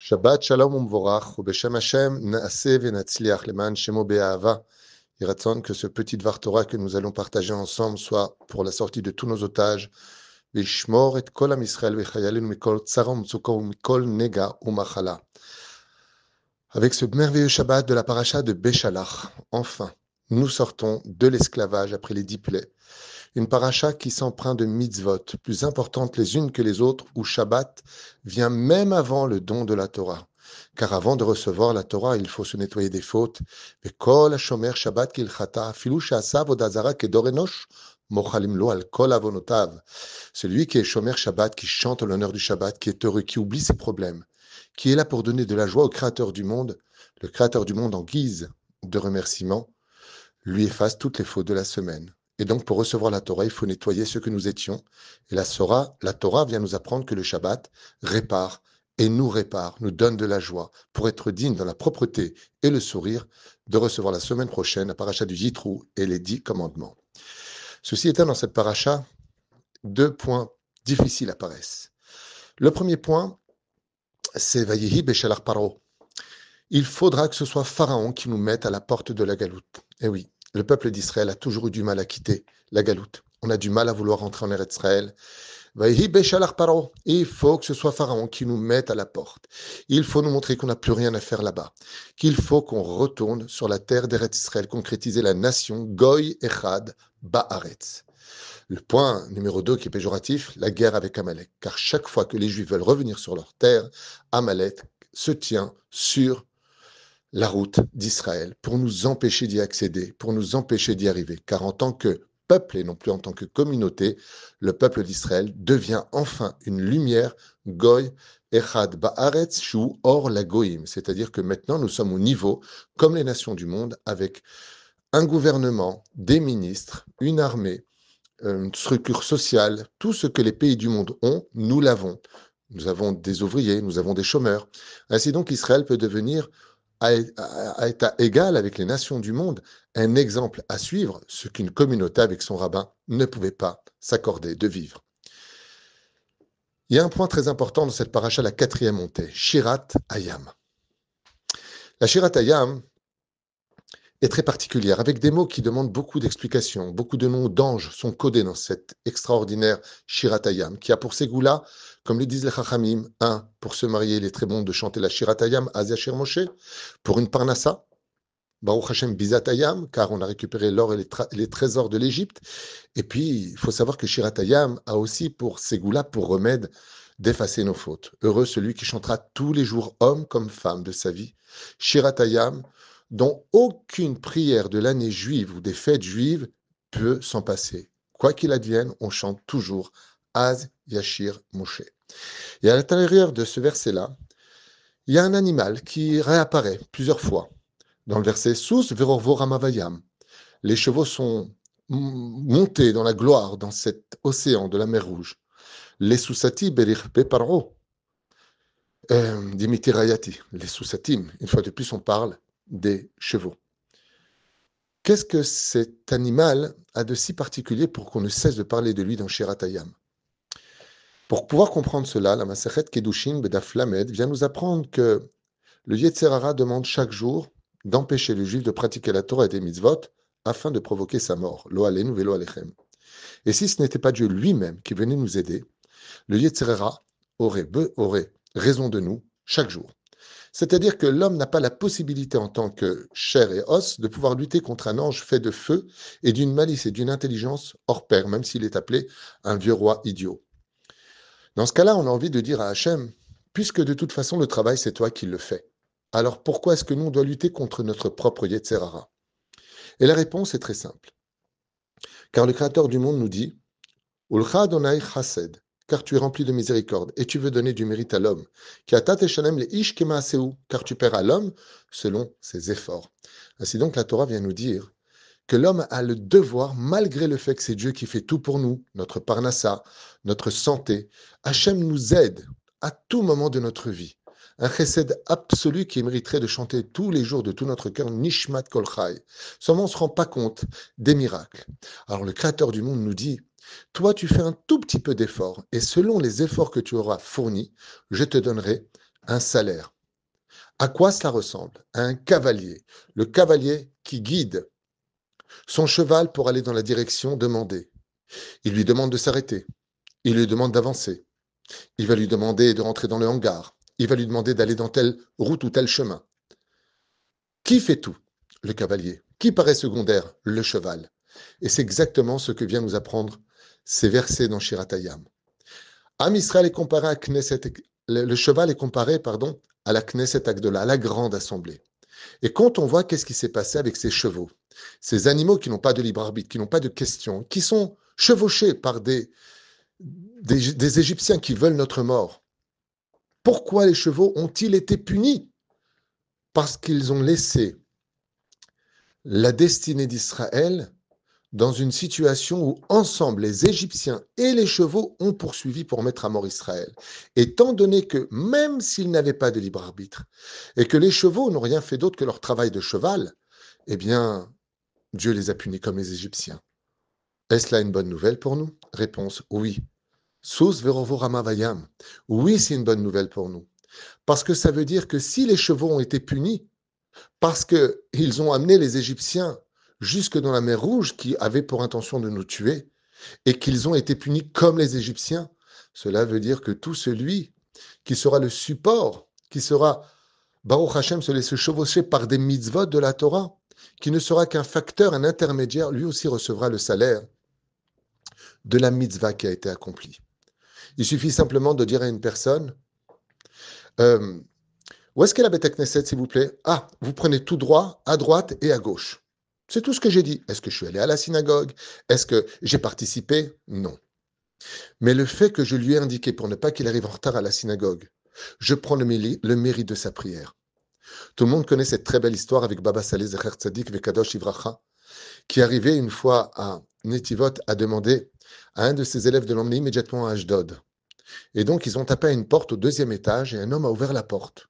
Shabbat Shalom Umvorach, Ubeshem Hashem, Naaseh Venatzliach, Leman Shemo Be'ahava. Il ratzon que ce petit Dvar Torah que nous allons partager ensemble soit pour la sortie de tous nos otages. Vishmor et kol Am Yisrael vechayalenu mikol tzara u'metzuka u'mikol nega u'machala. Avec ce merveilleux Shabbat de la paracha de Béchalach, enfin, nous sortons de l'esclavage après les 10 plaies. Une paracha qui s'empreint de mitzvot, plus importantes les unes que les autres, où Shabbat vient même avant le don de la Torah. Car avant de recevoir la Torah, il faut se nettoyer des fautes. Vekol hashomer Shabbat kilchata, afilu she'asa avodah zara kedor enosh, mochalim lo al kol avonotav. Celui qui est shomer Shabbat, qui chante l'honneur du Shabbat, qui est heureux, qui oublie ses problèmes, qui est là pour donner de la joie au Créateur du monde, le Créateur du monde en guise de remerciement, lui efface toutes les fautes de la semaine. Et donc, pour recevoir la Torah, il faut nettoyer ce que nous étions. Et la Torah vient nous apprendre que le Shabbat répare et nous répare, nous donne de la joie pour être digne dans la propreté et le sourire de recevoir la semaine prochaine la paracha du Yitrou et les 10 commandements. Ceci étant, dans cette paracha, 2 points difficiles apparaissent. Le premier point, c'est Vayehi Béchalach Paro. Il faudra que ce soit Pharaon qui nous mette à la porte de la galoute. Eh oui. Le peuple d'Israël a toujours eu du mal à quitter la galoute. On a du mal à vouloir rentrer en Eretz Israël. Il faut que ce soit Pharaon qui nous mette à la porte. Il faut nous montrer qu'on n'a plus rien à faire là-bas. Qu'il faut qu'on retourne sur la terre d'Eretz Israël, concrétiser la nation Goy Echad Ba'aretz. Le point numéro 2 qui est péjoratif, la guerre avec Amalek. Car chaque fois que les Juifs veulent revenir sur leur terre, Amalek se tient sur la route d'Israël pour nous empêcher d'y accéder, pour nous empêcher d'y arriver. Car en tant que peuple et non plus en tant que communauté, le peuple d'Israël devient enfin une lumière, Goy, Echad, Ba'aretz, Shu, Or, la Goïm. C'est-à-dire que maintenant nous sommes au niveau, comme les nations du monde, avec un gouvernement, des ministres, une armée, une structure sociale, tout ce que les pays du monde ont, nous l'avons. Nous avons des ouvriers, nous avons des chômeurs. Ainsi donc, Israël peut devenir à état égal avec les nations du monde, un exemple à suivre, ce qu'une communauté avec son rabbin ne pouvait pas s'accorder de vivre. Il y a un point très important dans cette paracha, la 4e montée, Shirat Hayam. La Shirat Hayam est très particulière, avec des mots qui demandent beaucoup d'explications. Beaucoup de noms d'anges sont codés dans cette extraordinaire Shirat Hayam, qui a pour ces goûts-là, comme le disent les Chachamim, pour se marier, il est très bon de chanter la Shirat Hayam, Az Yashir Moshe, pour une Parnassa, Baruch Hashem Bizat Hayam, car on a récupéré l'or et les trésors de l'Égypte. Et puis, il faut savoir que Shirat Hayam a aussi pour ces goûts-là, pour remède, d'effacer nos fautes. Heureux celui qui chantera tous les jours, homme comme femme de sa vie. Shirat Hayam, dont aucune prière de l'année juive ou des fêtes juives peut s'en passer. Quoi qu'il advienne, on chante toujours Az Yashir Moshe. Et à l'intérieur de ce verset-là, il y a un animal qui réapparaît plusieurs fois. Dans le verset Sous Verorvo Ramavayam, les chevaux sont montés dans la gloire dans cet océan de la mer Rouge. Les Sousati Berich Beparo, Dimiti Rayati, les Soussatim, une fois de plus on parle des chevaux. Qu'est-ce que cet animal a de si particulier pour qu'on ne cesse de parler de lui dans Shirat Hayam? Pour pouvoir comprendre cela, la Masechet Kedushin Bedaf Lamed vient nous apprendre que le Yetzer Hara demande chaque jour d'empêcher le juif de pratiquer la Torah et des mitzvot afin de provoquer sa mort. Lo alenu velo alechem. Et si ce n'était pas Dieu lui-même qui venait nous aider, le Yetzer Hara aurait raison de nous chaque jour. C'est-à-dire que l'homme n'a pas la possibilité en tant que chair et os de pouvoir lutter contre un ange fait de feu et d'une malice et d'une intelligence hors pair, même s'il est appelé un vieux roi idiot. Dans ce cas-là, on a envie de dire à Hachem, puisque de toute façon le travail c'est toi qui le fais, alors pourquoi est-ce que nous on doit lutter contre notre propre Yetzer Hara? Et la réponse est très simple. Car le Créateur du monde nous dit, Ulcha Adonai Chased, car tu es rempli de miséricorde, et tu veux donner du mérite à l'homme. Car tu paieras l'homme selon ses efforts. Ainsi donc, la Torah vient nous dire que l'homme a le devoir, malgré le fait que c'est Dieu qui fait tout pour nous, notre parnassa, notre santé, Hachem nous aide à tout moment de notre vie. Un chesed absolu qui mériterait de chanter tous les jours de tout notre cœur, Nishmat Kol Chai. Seulement on ne se rend pas compte des miracles. Alors le Créateur du monde nous dit, toi tu fais un tout petit peu d'effort, et selon les efforts que tu auras fournis, je te donnerai un salaire. À quoi cela ressemble? À un cavalier. Le cavalier qui guide son cheval pour aller dans la direction demandée. Il lui demande de s'arrêter. Il lui demande d'avancer. Il va lui demander de rentrer dans le hangar. Il va lui demander d'aller dans telle route ou tel chemin. Qui fait tout? Le cavalier. Qui paraît secondaire? Le cheval. Et c'est exactement ce que vient nous apprendre ces versets dans Shiratayam. Am Israël est comparé à Knesset, le cheval est comparé, à la Knesset Agdola, à la grande assemblée. Et quand on voit qu'est-ce qui s'est passé avec ces chevaux, ces animaux qui n'ont pas de libre arbitre, qui n'ont pas de questions, qui sont chevauchés par des Égyptiens qui veulent notre mort, pourquoi les chevaux ont-ils été punis? Parce qu'ils ont laissé la destinée d'Israël dans une situation où ensemble les Égyptiens et les chevaux ont poursuivi pour mettre à mort Israël. Étant donné que même s'ils n'avaient pas de libre arbitre et que les chevaux n'ont rien fait d'autre que leur travail de cheval, eh bien, Dieu les a punis comme les Égyptiens. Est-ce là une bonne nouvelle pour nous? Réponse, oui. Sus verovo ramavayam. Oui, c'est une bonne nouvelle pour nous. Parce que ça veut dire que si les chevaux ont été punis, parce qu'ils ont amené les Égyptiens jusque dans la mer Rouge qui avait pour intention de nous tuer, et qu'ils ont été punis comme les Égyptiens, cela veut dire que tout celui qui sera le support, qui sera, Baruch Hashem, se laisser chevaucher par des mitzvot de la Torah, qui ne sera qu'un facteur, un intermédiaire, lui aussi recevra le salaire de la mitzvah qui a été accomplie. Il suffit simplement de dire à une personne, où est-ce qu'est la Beth Knesset, s'il vous plaît? Ah, vous prenez tout droit, à droite et à gauche. C'est tout ce que j'ai dit. Est-ce que je suis allé à la synagogue? Est-ce que j'ai participé? Non. Mais le fait que je lui ai indiqué pour ne pas qu'il arrive en retard à la synagogue, je prends le mérite de sa prière. Tout le monde connaît cette très belle histoire avec Baba Saleh Zecher Tzadik Vekadosh Ivracha, qui arrivait une fois à Netivot à demander à un de ses élèves de l'emmener immédiatement à Ashdod. Et donc, ils ont tapé à une porte au 2e étage et un homme a ouvert la porte.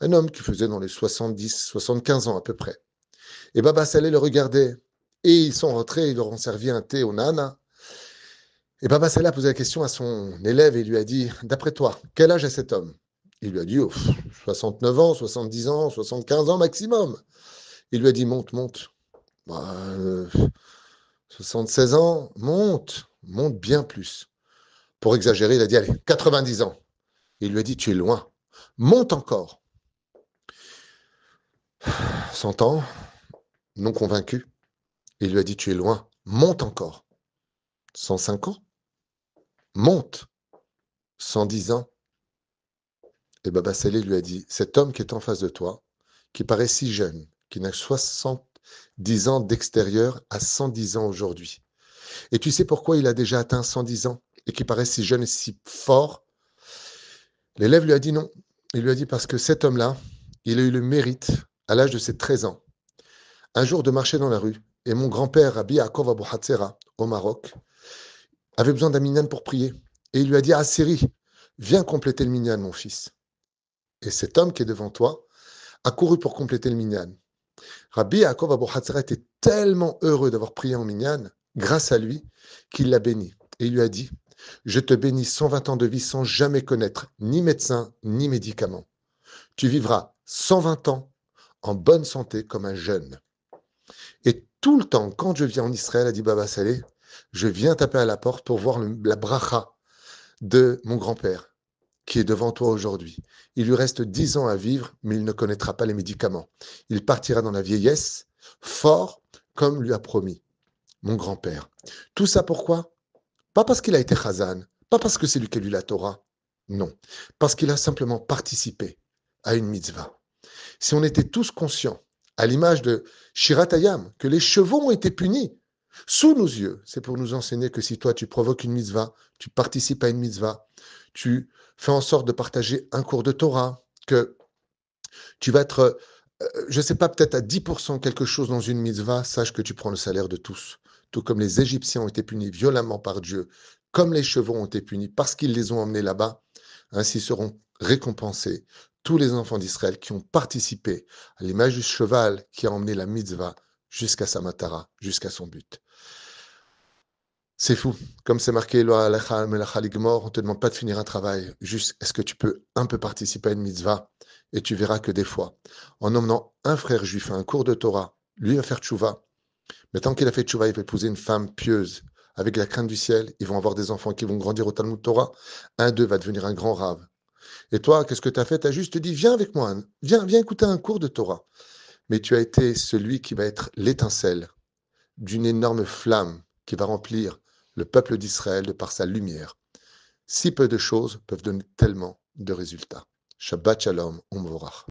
Un homme qui faisait dans les 70-75 ans à peu près. Et Baba Saleh le regardait. Et ils sont rentrés, ils leur ont servi un thé au nana. Et Baba Saleh a posé la question à son élève et lui a dit, d'après toi, quel âge a cet homme? Il lui a dit, 69 ans, 70 ans, 75 ans maximum. Il lui a dit, monte, monte. 76 ans, monte bien plus. Pour exagérer, il a dit, allez, 90 ans. Il lui a dit, tu es loin, monte encore. 100 ans, non convaincu. Il lui a dit, tu es loin, monte encore. 105 ans, monte. 110 ans. Et Baba Saleh lui a dit, cet homme qui est en face de toi, qui paraît si jeune, qui n'a 70 ans d'extérieur, à 110 ans aujourd'hui. Et tu sais pourquoi il a déjà atteint 110 ans et qui paraît si jeune et si fort? L'élève lui a dit non. Il lui a dit parce que cet homme-là, il a eu le mérite, à l'âge de ses 13 ans, un jour de marcher dans la rue. Et mon grand-père, Rabbi Yaakov Abou Hatzera, au Maroc, avait besoin d'un minyan pour prier. Et il lui a dit, ah Siri, viens compléter le minyan, mon fils. Et cet homme qui est devant toi a couru pour compléter le minyan. Rabbi Yaakov Abou Hatzera était tellement heureux d'avoir prié en minyan, grâce à lui, qu'il l'a béni. Et il lui a dit, je te bénis 120 ans de vie sans jamais connaître ni médecin, ni médicament. Tu vivras 120 ans en bonne santé comme un jeune. Et tout le temps, quand je viens en Israël, a dit Baba Saleh, je viens taper à la porte pour voir la bracha de mon grand-père, qui est devant toi aujourd'hui. Il lui reste 10 ans à vivre, mais il ne connaîtra pas les médicaments. Il partira dans la vieillesse, fort, comme lui a promis mon grand-père. Tout ça pourquoi? Pas parce qu'il a été chazan, pas parce que c'est lui qui a lu la Torah, non, parce qu'il a simplement participé à une mitzvah. Si on était tous conscients, à l'image de Shiratayam, que les chevaux ont été punis sous nos yeux, c'est pour nous enseigner que si toi tu provoques une mitzvah, tu participes à une mitzvah, tu fais en sorte de partager un cours de Torah, que tu vas être, je ne sais pas, peut-être à 10% quelque chose dans une mitzvah, sache que tu prends le salaire de tous. Tout comme les Égyptiens ont été punis violemment par Dieu, comme les chevaux ont été punis parce qu'ils les ont emmenés là-bas, ainsi seront récompensés tous les enfants d'Israël qui ont participé à l'image du cheval qui a emmené la mitzvah jusqu'à sa matara, jusqu'à son but. C'est fou. Comme c'est marqué, Lo halacha melacha ligmor, on ne te demande pas de finir un travail. Juste, est-ce que tu peux un peu participer à une mitzvah? Et tu verras que des fois, en emmenant un frère juif à un cours de Torah, lui va faire tchouva. Mais tant qu'il a fait tchouva, il va épouser une femme pieuse, avec la crainte du ciel. Ils vont avoir des enfants qui vont grandir au Talmud Torah. Un d'eux va devenir un grand rave. Et toi, qu'est-ce que tu as fait? Tu as juste dit, viens avec moi, viens écouter un cours de Torah. Mais tu as été celui qui va être l'étincelle d'une énorme flamme qui va remplir le peuple d'Israël de par sa lumière. Si peu de choses peuvent donner tellement de résultats. Shabbat Shalom, Umvorach.